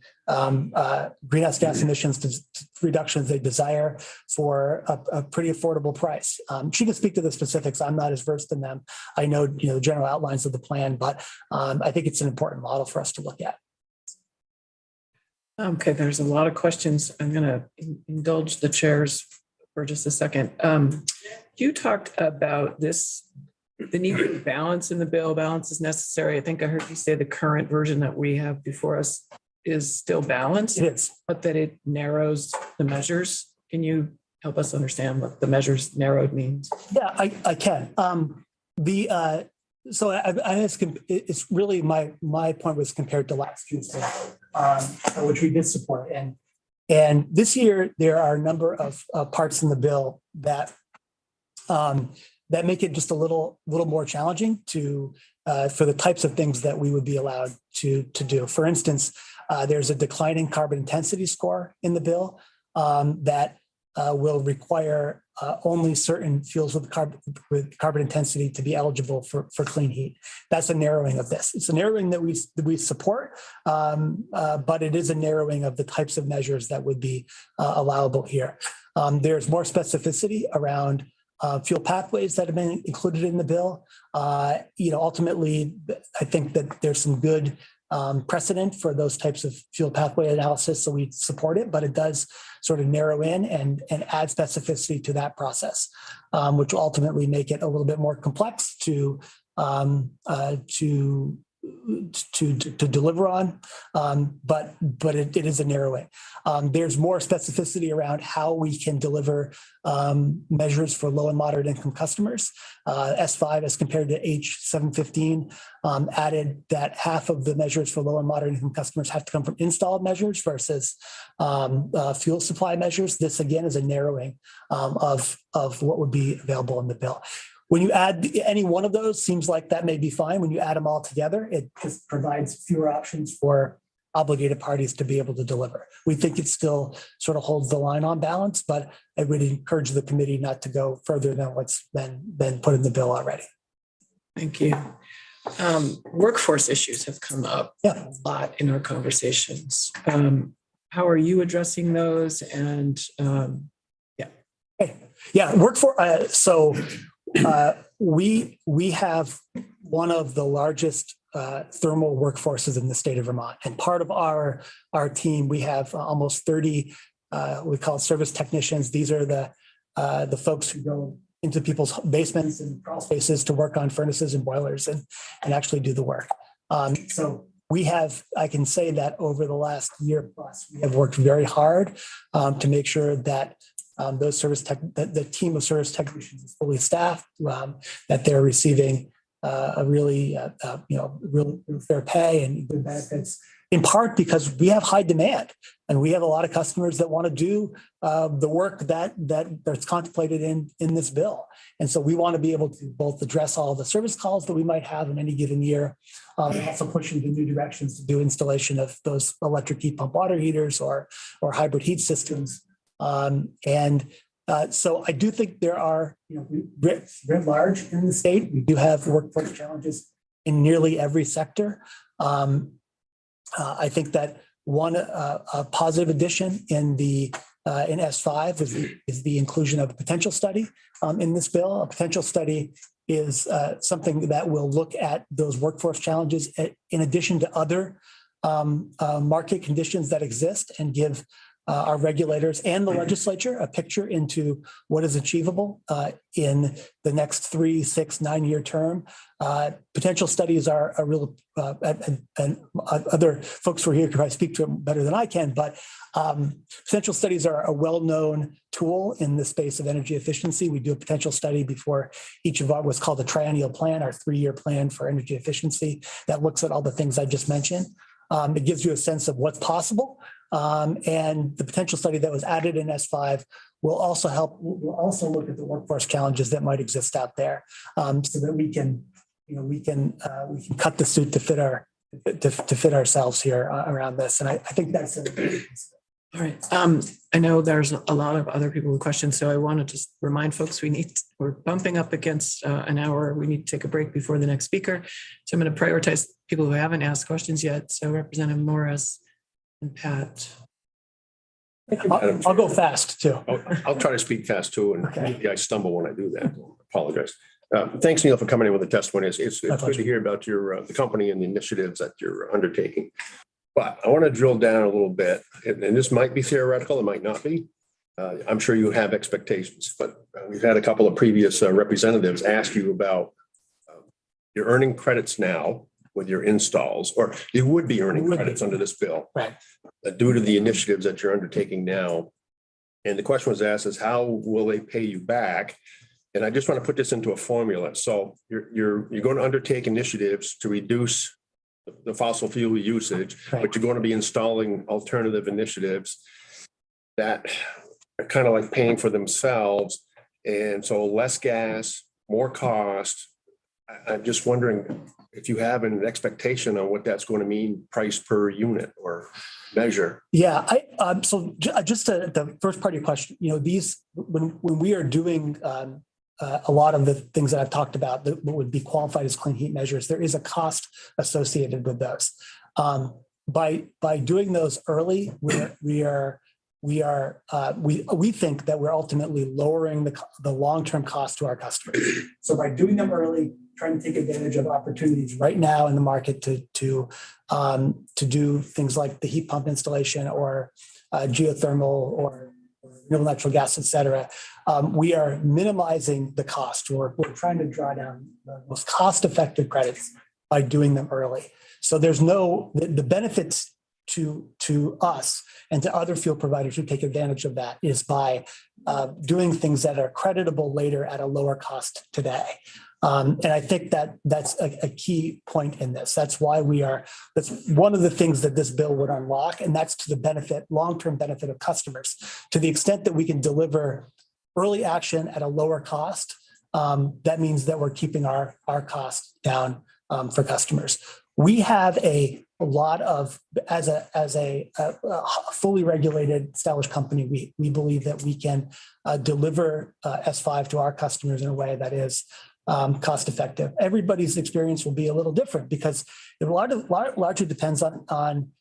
greenhouse gas emissions reductions they desire for a pretty affordable price. She can speak to the specifics. I'm not as versed in them. I know, the general outlines of the plan, but I think it's an important model for us to look at. Okay, there's a lot of questions. I'm going to indulge the chairs for just a second. You talked about the need for balance in the bill. Balance is necessary. I think I heard you say the current version that we have before us is still balanced. It is. But that it narrows the measures. Can you help us understand what the measures narrowed means? Yeah, I can. It's really my point was compared to last Tuesday, which we did support. And this year, there are a number of parts in the bill that make it just a little more challenging for the types of things that we would be allowed to do. For instance, there's a declining carbon intensity score in the bill that will require only certain fuels with carbon intensity to be eligible for clean heat. That's a narrowing of this. It's a narrowing that we support, but it is a narrowing of the types of measures that would be allowable here. There's more specificity around fuel pathways that have been included in the bill. Ultimately, I think that there's some good precedent for those types of fuel pathway analysis, so we support it, but it does sort of narrow in and add specificity to that process, which will ultimately make it a little bit more complex to deliver on, but it is a narrowing. There's more specificity around how we can deliver measures for low and moderate income customers. S5 as compared to H715 added that half of the measures for low and moderate income customers have to come from installed measures versus fuel supply measures. This again is a narrowing of what would be available in the bill. When you add any one of those, seems like that may be fine. When you add them all together, it just provides fewer options for obligated parties to be able to deliver. We think it still sort of holds the line on balance, but I would encourage the committee not to go further than what's been put in the bill already. Thank you. Workforce issues have come up Yeah. a lot in our conversations. How are you addressing those? And Yeah, we have one of the largest thermal workforces in the state of Vermont. And part of our team, we have almost 30, we call service technicians. These are the folks who go into people's basements and crawl spaces to work on furnaces and boilers and actually do the work. So we have, I can say that over the last year plus, we have worked very hard to make sure that the team of service technicians is fully staffed, that they're receiving a really, really fair pay and good benefits, in part because we have high demand and we have a lot of customers that want to do the work that's contemplated in this bill. And so we want to be able to both address all the service calls that we might have in any given year, and also push into new directions to do installation of those electric heat pump water heaters or hybrid heat systems. So I do think there are, writ large in the state, we do have workforce challenges in nearly every sector. I think that one a positive addition in S5 is the inclusion of a potential study in this bill. A potential study is something that will look at those workforce challenges in addition to other market conditions that exist and give our regulators and the legislature a picture into what is achievable in the next 3, 6, 9-year term. Potential studies are a real, and other folks who are here can probably speak to them better than I can, but potential studies are a well-known tool in the space of energy efficiency. We do a potential study before each of what's called a triennial plan, our 3-year plan for energy efficiency that looks at all the things I just mentioned. It gives you a sense of what's possible. And the potential study that was added in S5 will also look at the workforce challenges that might exist out there, so that we can cut the suit to fit ourselves here around this. And I think that's all right. I know there's a lot of other people with questions, so I want to just remind folks we're bumping up against an hour. We need to take a break before the next speaker. So I'm going to prioritize people who haven't asked questions yet. So Representative Morris and Pat. I'll go fast too. I'll try to speak fast too, and Okay. maybe I stumble when I do that. Apologize. Thanks, Neil, for coming in with the testimony. It's good to hear about the company and the initiatives that you're undertaking. But I want to drill down a little bit, and this might be theoretical, it might not be. I'm sure you have expectations, but we've had a couple of previous representatives ask you about you're earning credits now with your installs, or you would be earning credits under this bill, right, due to the initiatives that you're undertaking now. And the question was asked is how will they pay you back? And I just want to put this into a formula. So you're going to undertake initiatives to reduce the fossil fuel usage, right, but you're going to be installing alternative initiatives that are kind of like paying for themselves. And so less gas, more cost. I'm just wondering if you have an expectation on what that's going to mean price per unit or measure. Yeah, just to the first part of your question, these when we are doing a lot of the things that I've talked about that would be qualified as clean heat measures, there is a cost associated with those. By doing those early, we think that we're ultimately lowering the long-term cost to our customers. So by doing them early, trying to take advantage of opportunities right now in the market to do things like the heat pump installation or geothermal or renewable natural gas, et cetera, we are minimizing the cost. We're trying to draw down the most cost-effective credits by doing them early. So there's the benefits to us and to other fuel providers who take advantage of that is by doing things that are creditable later at a lower cost today. And I think that's a key point in this. That's why that's one of the things that this bill would unlock, and that's to the long-term benefit of customers. To the extent that we can deliver early action at a lower cost, that means that we're keeping our costs down for customers. We have a lot of, as a fully regulated established company, we believe that we can deliver S5 to our customers in a way that is cost effective. Everybody's experience will be a little different because it largely depends on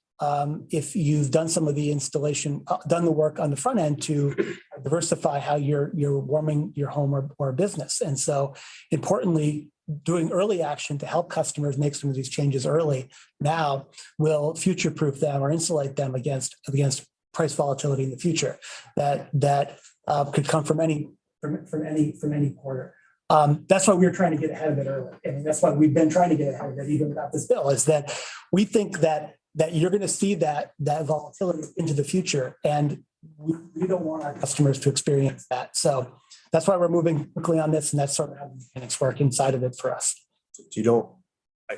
if you've done some of the installation, done the work on the front end to diversify how you're warming your home or business. And so importantly, doing early action to help customers make some of these changes early now will future-proof them or insulate them against price volatility in the future that could come from any quarter. That's why we're trying to get ahead of it early. And that's why we've been trying to get ahead of it even without this bill, is that we think that you're going to see that volatility into the future. And we don't want our customers to experience that. So that's why we're moving quickly on this. And that's sort of how the mechanics work inside of it for us. You don't,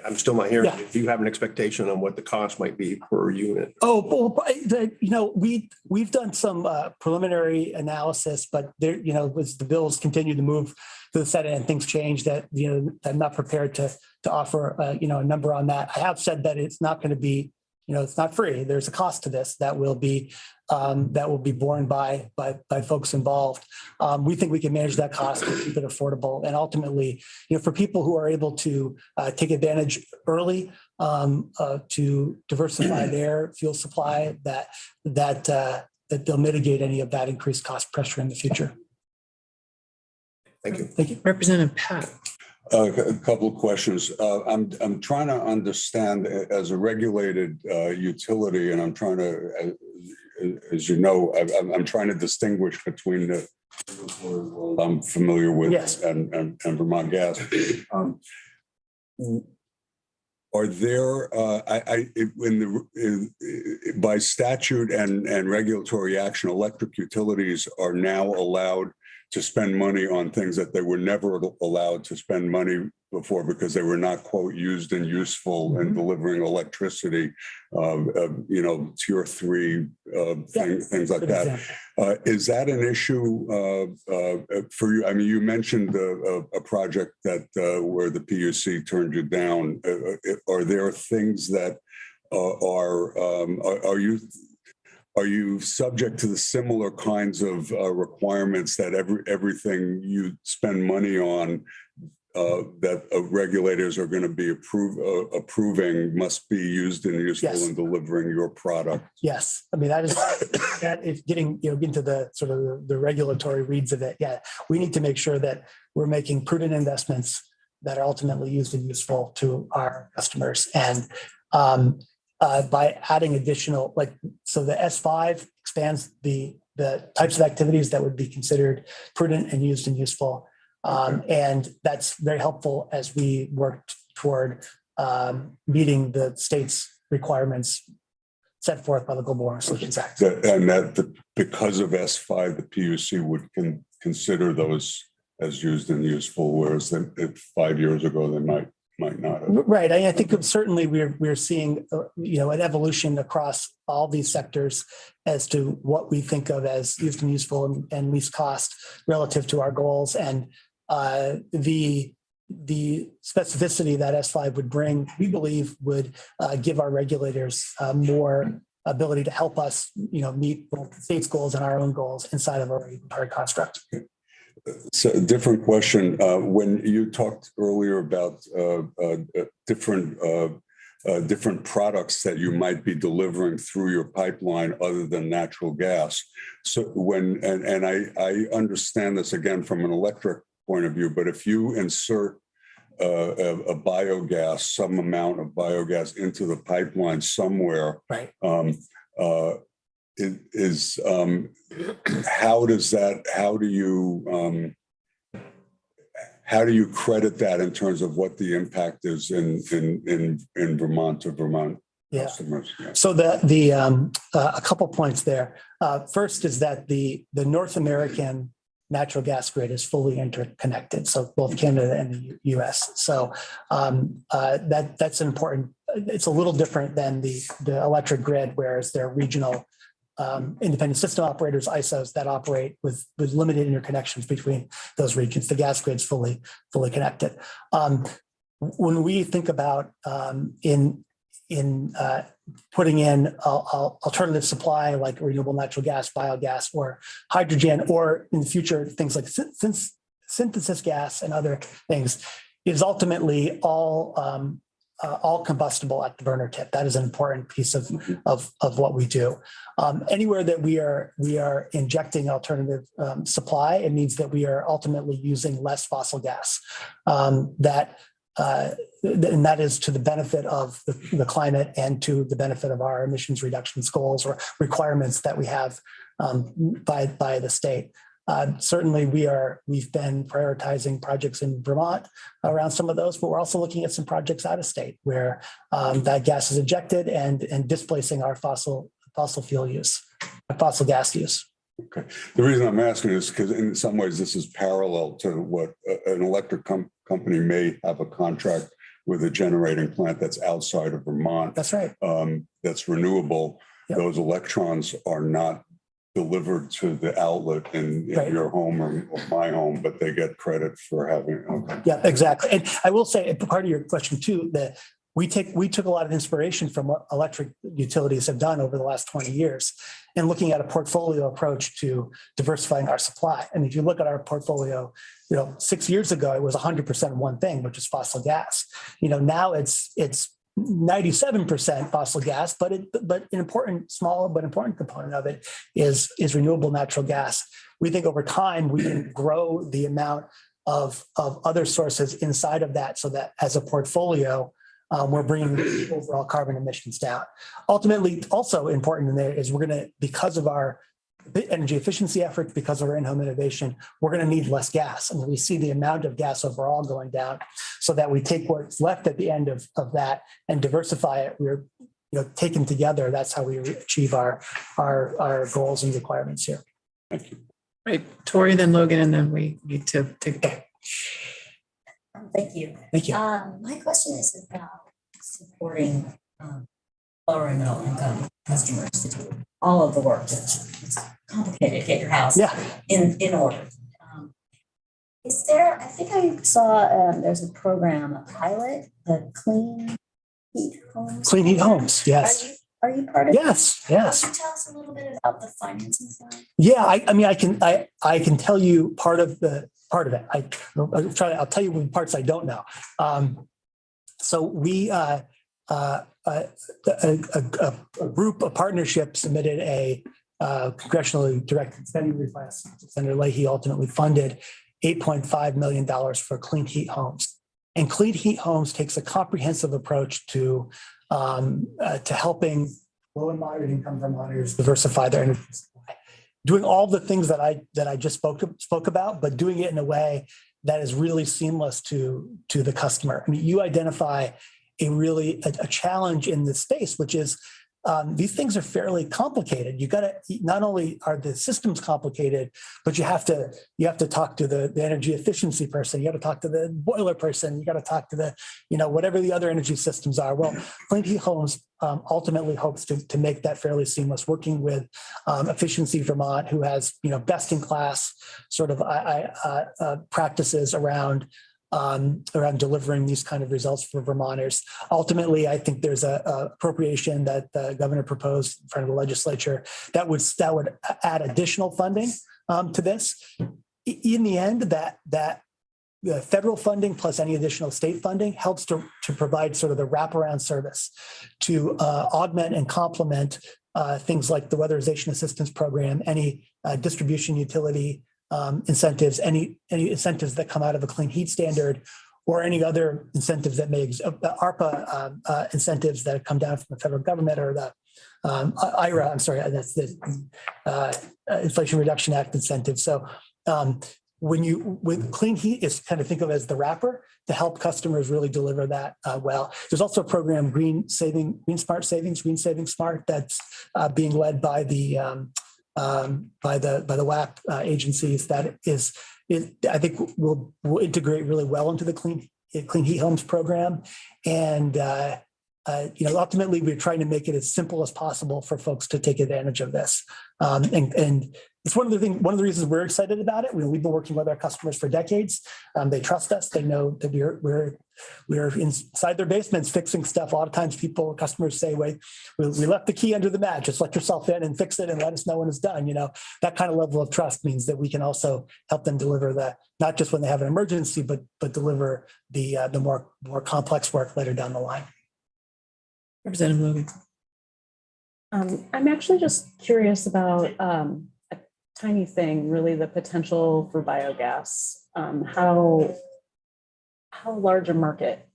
I'm still not hearing, Yeah. if you have an expectation on what the cost might be per unit. Oh, well, we've done some preliminary analysis, but there, as the bills continue to move to the Senate and things change, that, I'm not prepared to offer, a number on that. I have said that it's not going to be, it's not free. There's a cost to this that will be borne by folks involved. We think we can manage that cost and keep it affordable. And ultimately, for people who are able to take advantage early to diversify their fuel supply, that they'll mitigate any of that increased cost pressure in the future. Thank you. Thank you. Representative Pat. A couple of questions. I'm trying to understand as a regulated utility, and I'm trying to, as you know, I'm trying to distinguish between the world I'm familiar with, Yes. and Vermont Gas. Are there, by statute and regulatory action, electric utilities are now allowed to spend money on things that they were never allowed to spend money before because they were not, quote, used and useful in delivering electricity, tier 3 things like that. Is that an issue for you? I mean, you mentioned a project that where the PUC turned you down. Are there things that are you subject to the similar kinds of requirements that everything you spend money on that regulators are going to be approving must be used and useful Yes. in delivering your product? Yes, I mean that is getting into the sort of the regulatory reads of it. Yeah, we need to make sure that we're making prudent investments that are ultimately used and useful to our customers. And by adding additional, so the S5 expands the types of activities that would be considered prudent and used and useful. And that's very helpful as we work toward meeting the state's requirements set forth by the Global Warming Solutions Act. And that because of S5, the PUC would consider those as used and useful, whereas if 5 years ago they might not have. Right. I think certainly we're seeing an evolution across all these sectors as to what we think of as used and useful and least cost relative to our goals. And the specificity that S5 would bring, we believe, would give our regulators more ability to help us, meet both the state's goals and our own goals inside of a regulatory construct. So a different question. When you talked earlier about different products that you might be delivering through your pipeline other than natural gas. So I understand this again from an electric point of view, but if you insert a biogas, some amount of biogas into the pipeline somewhere, right? How do you credit that in terms of what the impact is in Vermont to Vermont customers? Yeah. So a couple points there. First is that the North American natural gas grid is fully interconnected. So both Canada and the US. So that's important. It's a little different than the electric grid, whereas they're regional independent system operators, ISOs, that operate with limited interconnections between those regions. The gas grid's fully connected. when we think about in putting in alternative supply like renewable natural gas, biogas, or hydrogen, or in the future things like synthesis gas and other things, is ultimately all combustible at the burner tip. That is an important piece of what we do. Anywhere that we are injecting alternative supply, it means that we are ultimately using less fossil gas. And that is to the benefit of the climate and to the benefit of our emissions reductions goals or requirements that we have by the state. Certainly, we've been prioritizing projects in Vermont around some of those, but we're also looking at some projects out of state where that gas is injected and displacing our fossil fuel use, fossil gas use. Okay. The reason I'm asking is because in some ways this is parallel to what an electric company may have a contract with a generating plant that's outside of Vermont. That's right. That's renewable. Yep. Those electrons are not delivered to the outlet in Right. your home or my home, but they get credit for having. Okay. Yeah, exactly. And I will say, part of your question too, that we took a lot of inspiration from what electric utilities have done over the last 20 years and looking at a portfolio approach to diversifying our supply. And if you look at our portfolio, 6 years ago, it was 100% one thing, which is fossil gas. Now it's 97% fossil gas, but an important, small but important component of it is renewable natural gas. We think over time we can grow the amount of other sources inside of that, so that as a portfolio, we're bringing the overall carbon emissions down. Ultimately, also important in there is we're going to, because of our energy efficiency efforts, because of our in-home innovation, we're going to need less gas. And we see the amount of gas overall going down, so that we take what's left at the end of that and diversify it. We're taken together. That's how we achieve our goals and requirements here. Thank you. Right, Tori, then Logan, and then we need to take. Thank you. Thank you. My question is about supporting lower and middle income customers to do all of the work. It's complicated to get your house in order. Is there, I think I saw there's a program, a pilot, the Clean Heat Homes. Clean Heat Homes, yes. Are you part of it? Yes. Can you tell us a little bit about the financing side? Yeah, I can tell you part of it. I'll tell you the parts I don't know. So we a group, a partnership submitted a congressionally directed spending request. Senator Leahy ultimately funded $8.5 million for Clean Heat Homes. And Clean Heat Homes takes a comprehensive approach to helping low and moderate income Vermonters diversify their energy supply, doing all the things that I just spoke about, but doing it in a way that is really seamless to the customer. I mean, you identify a challenge in this space, which is these things are fairly complicated. You got to, not only are the systems complicated, but you have to talk to the energy efficiency person. You got to talk to the boiler person. You got to talk to the, whatever the other energy systems are. Well, Clean Heat Homes ultimately hopes to make that fairly seamless, working with Efficiency Vermont, who has, best in class sort of practices around delivering these kind of results for Vermonters. Ultimately, I think there's a appropriation that the governor proposed in front of the legislature that would add additional funding to this. In the end, that the federal funding plus any additional state funding helps to provide sort of the wraparound service to augment and complement things like the weatherization assistance program, any distribution utility incentives, any incentives that come out of a clean heat standard, or any other incentives that may ARPA incentives that come down from the federal government, or the IRA. I'm sorry, that's the Inflation Reduction Act incentive. So with clean heat, is kind of think of it as the wrapper to help customers really deliver that well. There's also a program, Green Saving Smart, that's being led by the WAP agencies. That is I think will integrate really well into the Clean Heat Homes program, and ultimately we're trying to make it as simple as possible for folks to take advantage of this. And it's one of the reasons we're excited about it. We've been working with our customers for decades. They trust us. They know that we're inside their basements fixing stuff. A lot of times customers say, wait, we left the key under the mat. Just let yourself in and fix it and let us know when it's done. That kind of level of trust means that we can also help them deliver not just when they have an emergency, but deliver the more complex work later down the line. Representative Logan. I'm actually just curious about a tiny thing, really, the potential for biogas. How large a market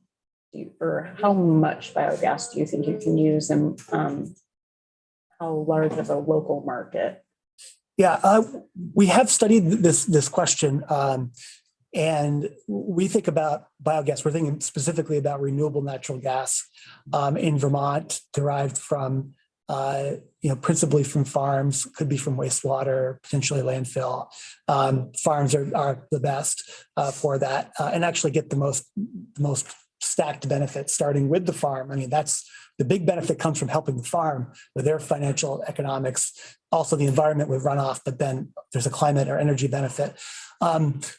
or how much biogas do you think you can use, and how large of a local market? Yeah, we have studied this question, and we think about biogas. We're thinking specifically about renewable natural gas in Vermont, derived from principally from farms, could be from wastewater, potentially landfill. Farms are the best for that, and actually get the most stacked benefits, starting with the farm. I mean, that's the big benefit comes from helping the farm with their financial economics, also the environment with runoff, but then there's a climate or energy benefit.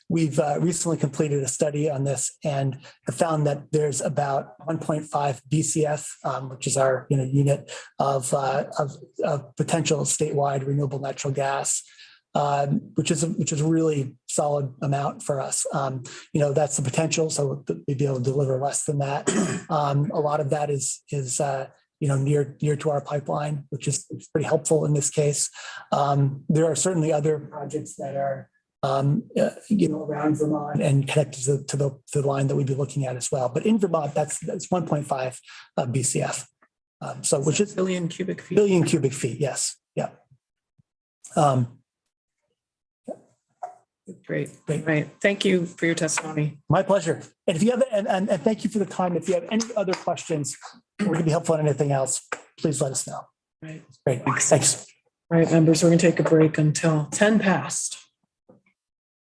We've recently completed a study on this and have found that there's about 1.5 BCF, which is our unit of potential statewide renewable natural gas, which is a really solid amount for us. That's the potential, so we'd be able to deliver less than that. A lot of that is near to our pipeline, which is pretty helpful in this case. There are certainly other projects that are around Vermont and connected to the line that we'd be looking at as well. But in Vermont, that's 1.5 BCF. Which is billion cubic feet. Billion cubic feet. Yes. Yeah. Great. Right. Thank you for your testimony. My pleasure. And if you have, and thank you for the time. If you have any other questions or can be helpful on anything else, please let us know. Right. Great. Thanks. All right, members, we're going to take a break until 10 past.